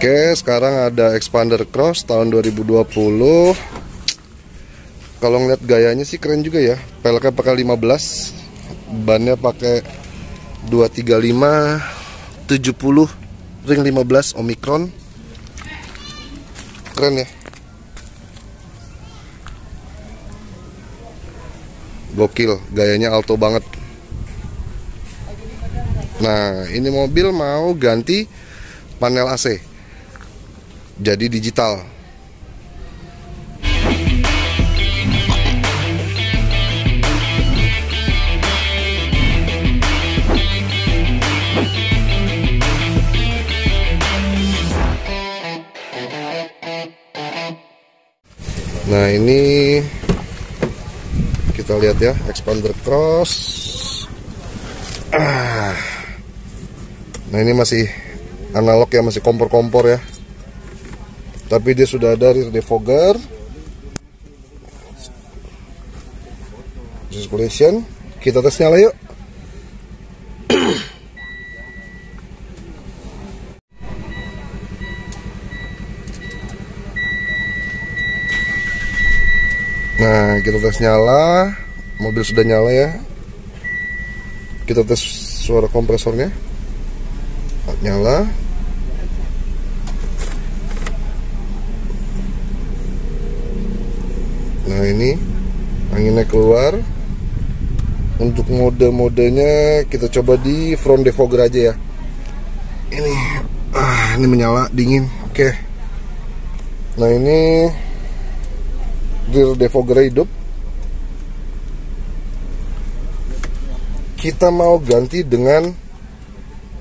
Oke, sekarang ada Xpander Cross tahun 2020. Kalau ngeliat gayanya sih keren juga ya. Peleknya pakai 15, bannya pakai 235 70 ring 15 Omicron. Keren ya. Gokil, gayanya alto banget. Nah, ini mobil mau ganti panel AC jadi digital. Nah, ini kita lihat ya, Xpander Cross. Nah, ini masih analog ya, masih kompor-kompor ya. Tapi dia sudah ada rear defogger, circulation. Kita tes nyala yuk. Nah, kita tes nyala. Mobil sudah nyala ya. Kita tes suara kompresornya. Nyala. Nah, ini anginnya keluar. Untuk mode-modenya kita coba di front defogger aja ya. Ini menyala dingin. Oke. Nah, ini rear defogger hidup. Kita mau ganti dengan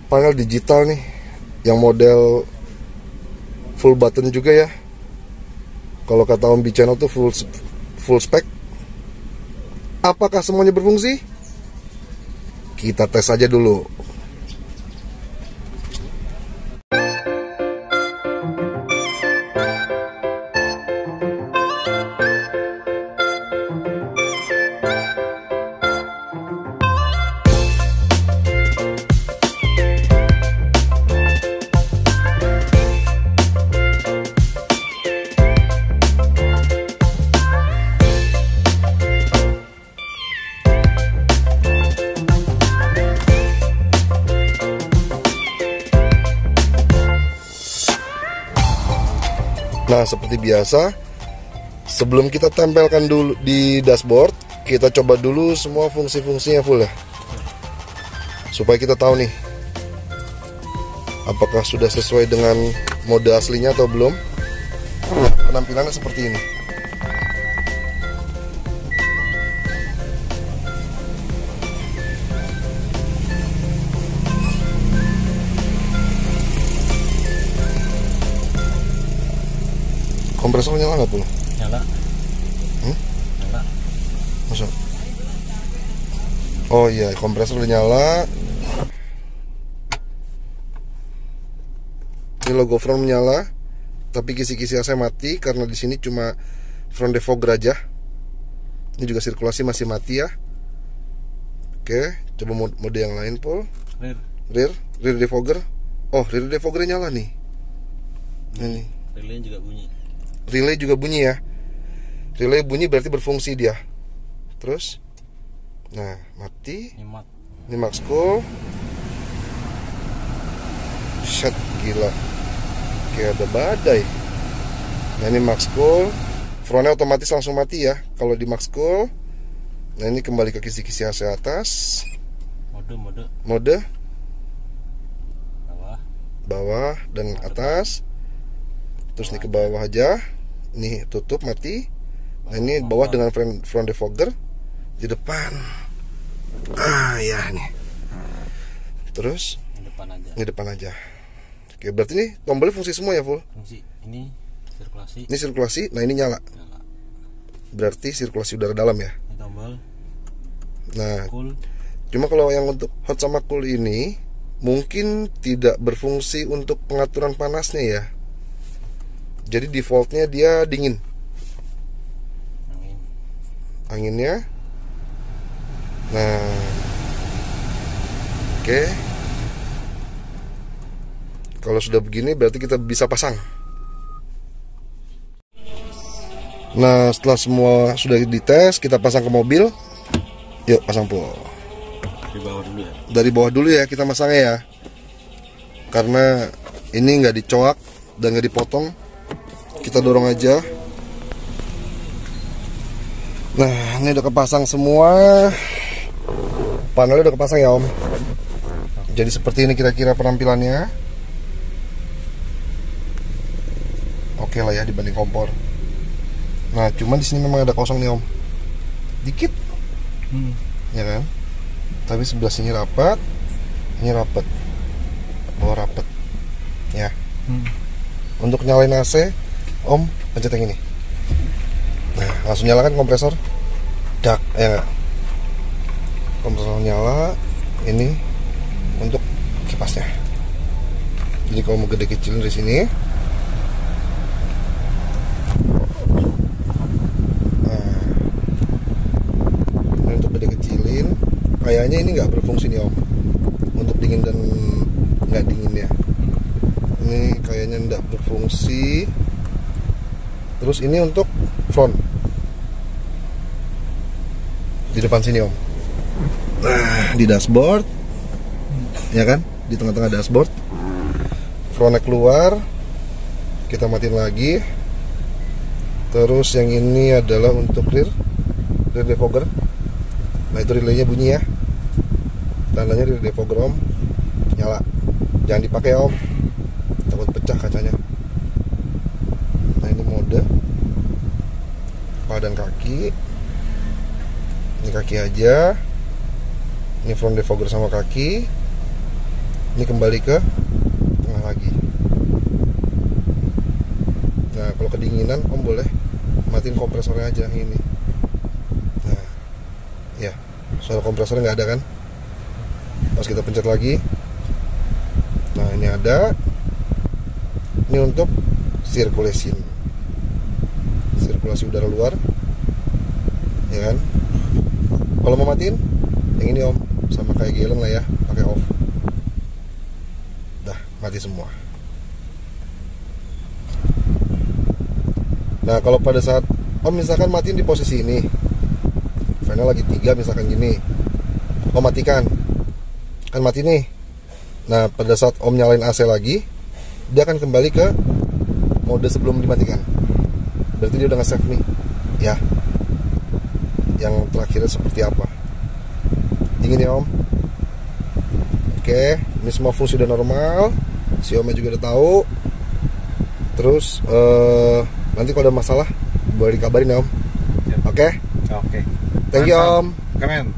panel digital nih, yang model full button juga ya. Kalau kata Om B Channel tuh full spec. Apakah semuanya berfungsi? Kita tes aja dulu. Nah, seperti biasa, sebelum kita tempelkan dulu di dashboard, kita coba dulu semua fungsi-fungsinya full ya, supaya kita tahu nih apakah sudah sesuai dengan mode aslinya atau belum. Penampilannya seperti ini. Kompresor nyala nggak pula? Nyala. Nyala. Masa? Oh iya, kompresor udah nyala. Ini logo front menyala, tapi kisi-kisi AC mati karena di sini cuma front defogger aja. Ini juga sirkulasi masih mati ya. Oke, coba mode yang lain, Pol. Rear defogger. Oh, rear defogger nyala nih. Ini. Relay juga bunyi. Relay juga bunyi ya. Relay bunyi berarti berfungsi dia. Terus, nah mati. Ini max cool. Shit, gila. Kayak ada badai. Nah, ini max cool. Frontnya otomatis langsung mati ya kalau di max cool. Nah, ini kembali ke kisi-kisi AC atas. Mode. Bawah dan atas. Terus ini ke bawah aja. Nih tutup mati. Nah, ini bawah dengan front defogger. Di depan. Ya nih. Terus ini depan aja. Oke, berarti ini tombolnya fungsi semua ya, full. Fungsi. Ini sirkulasi. Ini sirkulasi. Nah, ini nyala. Berarti sirkulasi udara dalam ya. Ini tombol. Nah, Cool. Cuma kalau yang untuk hot sama cool ini mungkin tidak berfungsi untuk pengaturan panasnya ya. Jadi defaultnya dia dingin. Anginnya. Nah, oke. Kalau sudah begini berarti kita bisa pasang. Nah, setelah semua sudah dites, kita pasang ke mobil. Yuk, pasang pul. Dari bawah dulu ya. Dari bawah dulu ya kita masangnya ya. Karena ini nggak dicoak dan nggak dipotong. Kita dorong aja. Nah, ini udah kepasang semua. Panelnya udah kepasang ya Om. Jadi seperti ini kira-kira penampilannya. Oke lah ya dibanding kompor. Nah, cuman di sini memang ada kosong nih Om. Dikit. Ya kan? Tapi sebelah sini rapat. Ini rapat. Bawah rapat. Ya. Untuk nyalain AC, Om pencet yang ini. Nah, langsung nyalakan kompresor. Dak, ya nggak? Kompresor nyala. Ini untuk kipasnya. Jadi kalau mau gede kecilin dari sini. Kayaknya ini nggak berfungsi nih Om untuk dingin dan nggak dingin ya. Ini kayaknya nggak berfungsi. Terus ini untuk front di depan sini Om. Nah, di dashboard ya kan, di tengah-tengah dashboard frontnya keluar, kita matiin lagi. Terus yang ini adalah untuk rear defogger. Nah, itu relaynya bunyi ya, tandanya rear defogger Om nyala. Jangan dipakai Om, takut pecah kacanya. Nah, ini mode padan kaki. Ini kaki aja. Ini front defogger sama kaki. Ini kembali ke tengah lagi. Nah, kalau kedinginan Om boleh matiin kompresornya aja yang ini. Nah, ya, suara kompresornya nggak ada kan? Pas kita pencet lagi. Nah, ini ada. Ini untuk circulation, sirkulasi udara luar, ya kan? Kalau mau matiin, yang ini Om, sama kayak Galen lah ya, pakai off. Dah, mati semua. Nah, kalau pada saat Om misalkan matiin di posisi ini, fannya lagi 3 misalkan gini, Om matikan, kan mati nih. Nah, pada saat Om nyalain AC lagi, dia akan kembali ke mode sebelum dimatikan. Berarti dia udah nge-save nih, ya. Yang terakhirnya seperti apa? Dingin ya Om. Oke, ini semua fungsi udah normal. Si Omnya juga udah tahu. Terus nanti kalau ada masalah boleh dikabarin ya Om. Oke? Oke. Thank you Om. Keren.